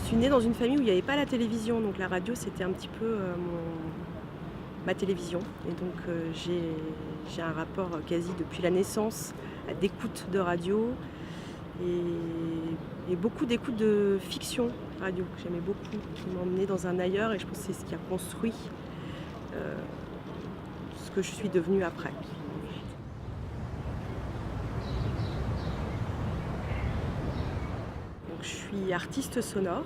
suis née dans une famille où il n'y avait pas la télévision, donc la radio c'était un petit peu ma télévision. Et donc j'ai un rapport quasi depuis la naissance d'écoute de radio et beaucoup d'écoute de fiction radio que j'aimais beaucoup, qui m'emmenait dans un ailleurs et je pense que c'est ce qui a construit euh, ce que je suis devenue après. Donc, je suis artiste sonore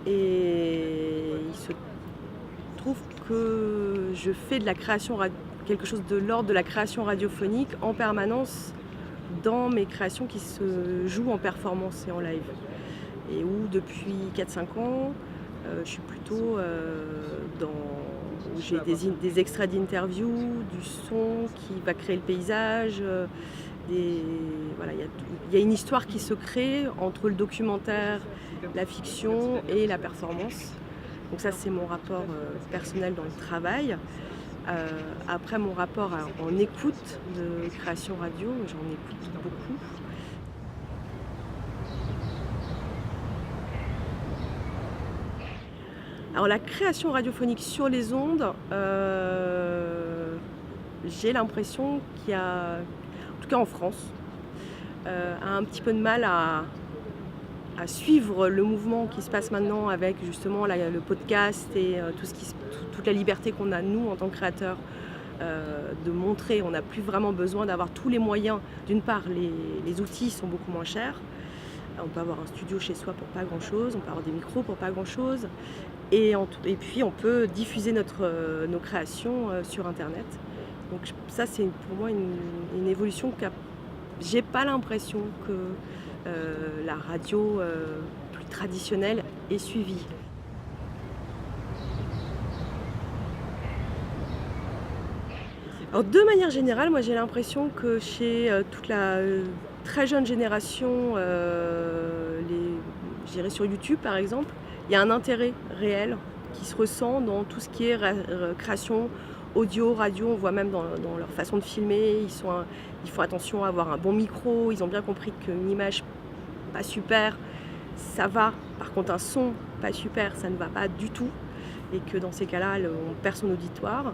et il se trouve que je fais de la création quelque chose de l'ordre de la création radiophonique en permanence dans mes créations qui se jouent en performance et en live. Et où depuis 4-5 ans, je suis plutôt où j'ai des extraits d'interviews, du son qui va créer le paysage. Voilà, il y a une histoire qui se crée entre le documentaire, la fiction et la performance. Donc ça, c'est mon rapport personnel dans le travail. Après, mon rapport en écoute de création radio, j'en écoute beaucoup. Alors la création radiophonique sur les ondes, j'ai l'impression qu'il y a, en tout cas en France, a un petit peu de mal à suivre le mouvement qui se passe maintenant avec justement le podcast et toute la liberté qu'on a nous en tant que créateurs de montrer. On n'a plus vraiment besoin d'avoir tous les moyens. D'une part, les outils sont beaucoup moins chers. On peut avoir un studio chez soi pour pas grand-chose, on peut avoir des micros pour pas grand-chose. Et puis on peut diffuser nos créations sur Internet. Donc ça, c'est pour moi une évolution j'ai pas l'impression que la radio plus traditionnelle est suivie. Alors de manière générale, moi j'ai l'impression que chez toute la très jeune génération, je dirais sur YouTube par exemple, il y a un intérêt réel qui se ressent dans tout ce qui est création audio, radio. On voit même dans leur façon de filmer, ils font attention à avoir un bon micro, ils ont bien compris qu'une image pas super, ça va. Par contre un son pas super, ça ne va pas du tout. Et que dans ces cas-là, on perd son auditoire.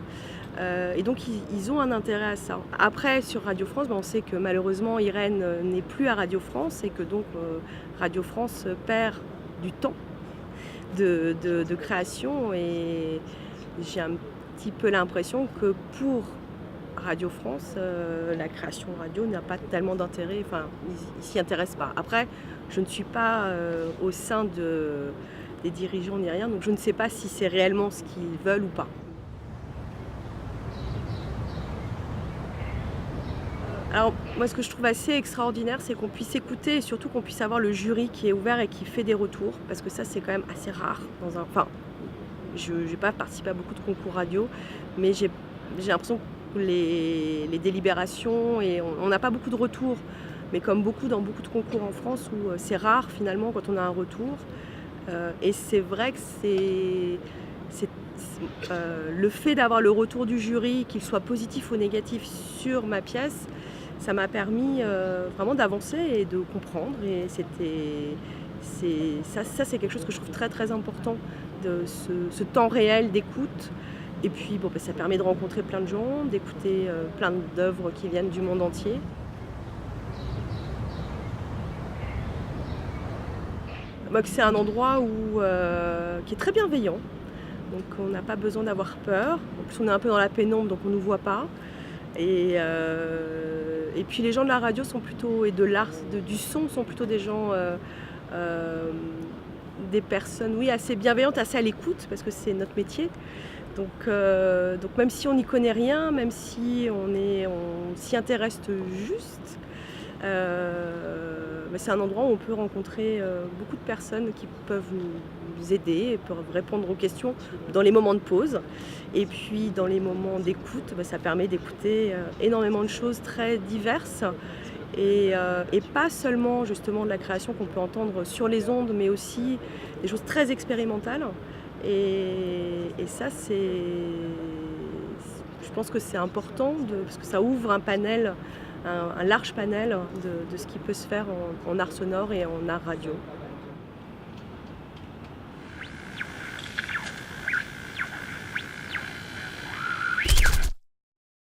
Et donc ils ont un intérêt à ça. Après, sur Radio France, on sait que malheureusement Irène n'est plus à Radio France et que donc Radio France perd du temps de création. Et j'ai un petit peu l'impression que pour Radio France, la création radio n'a pas tellement d'intérêt. Enfin, ils s'y intéressent pas. Après, je ne suis pas au sein des dirigeants ni rien, donc je ne sais pas si c'est réellement ce qu'ils veulent ou pas. Alors moi ce que je trouve assez extraordinaire, c'est qu'on puisse écouter et surtout qu'on puisse avoir le jury qui est ouvert et qui fait des retours, parce que ça c'est quand même assez rare enfin, je n'ai pas participé à beaucoup de concours radio, mais j'ai l'impression que les délibérations, et on n'a pas beaucoup de retours, mais comme dans beaucoup de concours en France où c'est rare finalement quand on a un retour. Et c'est vrai que le fait d'avoir le retour du jury, qu'il soit positif ou négatif sur ma pièce, ça m'a permis vraiment d'avancer et de comprendre. Et ça c'est quelque chose que je trouve très très important, de ce temps réel d'écoute. Et puis ça permet de rencontrer plein de gens, d'écouter plein d'œuvres qui viennent du monde entier. C'est un endroit qui est très bienveillant, donc on n'a pas besoin d'avoir peur. En plus on est un peu dans la pénombre, donc on ne nous voit pas. Et puis les gens de la radio sont plutôt, et de l'art, du son, sont plutôt des gens, des personnes assez bienveillantes, assez à l'écoute, parce que c'est notre métier. Donc même si on n'y connaît rien, même si on s'y intéresse juste, c'est un endroit où on peut rencontrer beaucoup de personnes qui peuvent nous aider, peuvent répondre aux questions dans les moments de pause. Et puis dans les moments d'écoute, ça permet d'écouter énormément de choses très diverses. Et pas seulement justement de la création qu'on peut entendre sur les ondes, mais aussi des choses très expérimentales. Et ça, je pense que c'est important parce que ça ouvre un large panel de ce qui peut se faire en art sonore et en art radio.